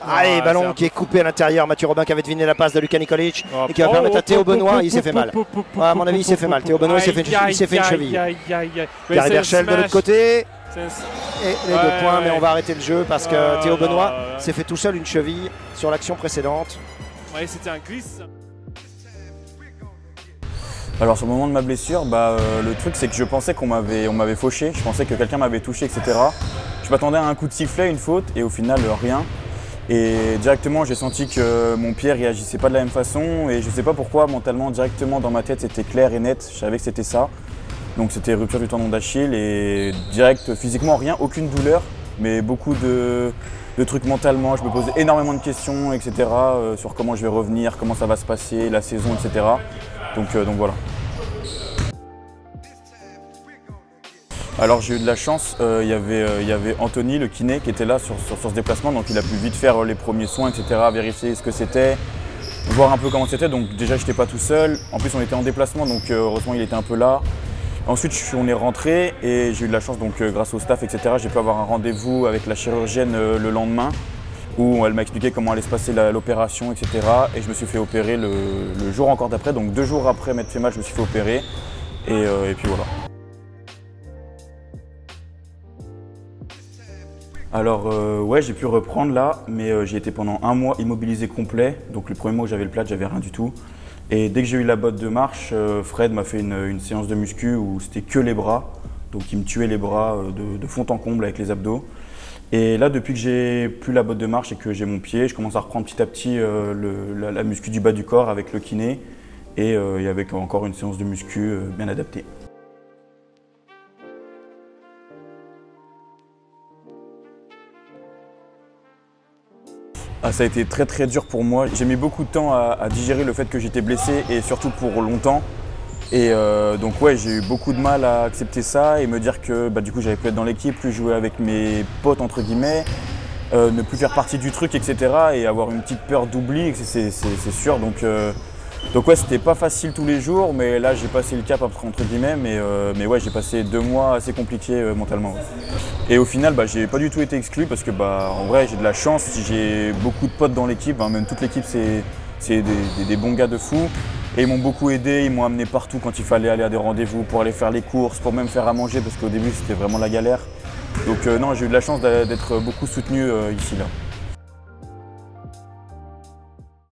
Allez, ballon qui est coupé à l'intérieur. Mathieu Robin qui avait deviné la passe de Lucas Nikolic et qui va permettre à Théo Benoît. Il s'est fait mal. À mon avis, il s'est fait mal. Théo Benoît il s'est fait une cheville. Gary Berchel de l'autre côté. Et les 2 points, mais on va arrêter le jeu parce que Théo Benoît s'est fait tout seul une cheville sur l'action précédente. Ouais, c'était un glisse. Alors sur le moment de ma blessure, le truc c'est que je pensais qu'on m'avait fauché, je pensais que quelqu'un m'avait touché, etc. Je m'attendais à un coup de sifflet, une faute, et au final rien. Et directement j'ai senti que mon pied réagissait pas de la même façon, et je sais pas pourquoi, mentalement, directement dans ma tête c'était clair et net, je savais que c'était ça. Donc c'était rupture du tendon d'Achille et direct, physiquement rien, aucune douleur, mais beaucoup de trucs mentalement. Je me posais énormément de questions, etc. Sur comment je vais revenir, comment ça va se passer, la saison, etc. Donc voilà. Alors j'ai eu de la chance, il y avait Anthony, le kiné, qui était là sur ce déplacement, donc il a pu vite faire les premiers soins, etc., vérifier ce que c'était, voir un peu comment c'était. Donc déjà, je n'étais pas tout seul. En plus, on était en déplacement, donc heureusement, il était un peu là. Ensuite, on est rentré et j'ai eu de la chance, donc grâce au staff, etc., j'ai pu avoir un rendez-vous avec la chirurgienne le lendemain où elle m'a expliqué comment allait se passer l'opération, etc. Et je me suis fait opérer le jour encore d'après, donc 2 jours après m'être fait mal, je me suis fait opérer et puis voilà. Alors ouais, j'ai pu reprendre là, mais j'ai été pendant 1 mois immobilisé complet. Donc le premier mois où j'avais le plâtre, j'avais rien du tout. Et dès que j'ai eu la botte de marche, Fred m'a fait une séance de muscu où c'était que les bras. Donc il me tuait les bras de fond en comble avec les abdos. Et là, depuis que j'ai plus la botte de marche et que j'ai mon pied, je commence à reprendre petit à petit la muscu du bas du corps avec le kiné et avec encore une séance de muscu bien adaptée. Ah, ça a été très très dur pour moi. J'ai mis beaucoup de temps à digérer le fait que j'étais blessé et surtout pour longtemps. Et donc ouais, j'ai eu beaucoup de mal à accepter ça et me dire que du coup j'allais plus être dans l'équipe, plus jouer avec mes potes entre guillemets, ne plus faire partie du truc, etc. et avoir une petite peur d'oubli, c'est sûr. Donc ouais, c'était pas facile tous les jours, mais là j'ai passé le cap entre guillemets, mais ouais, j'ai passé 2 mois assez compliqués mentalement. Ouais. Et au final, j'ai pas du tout été exclu parce que en vrai j'ai de la chance, j'ai beaucoup de potes dans l'équipe, même toute l'équipe c'est des bons gars de fou. Et ils m'ont beaucoup aidé, ils m'ont amené partout quand il fallait aller à des rendez-vous, pour aller faire les courses, pour même faire à manger parce qu'au début c'était vraiment la galère. Donc non, j'ai eu de la chance d'être beaucoup soutenu ici là.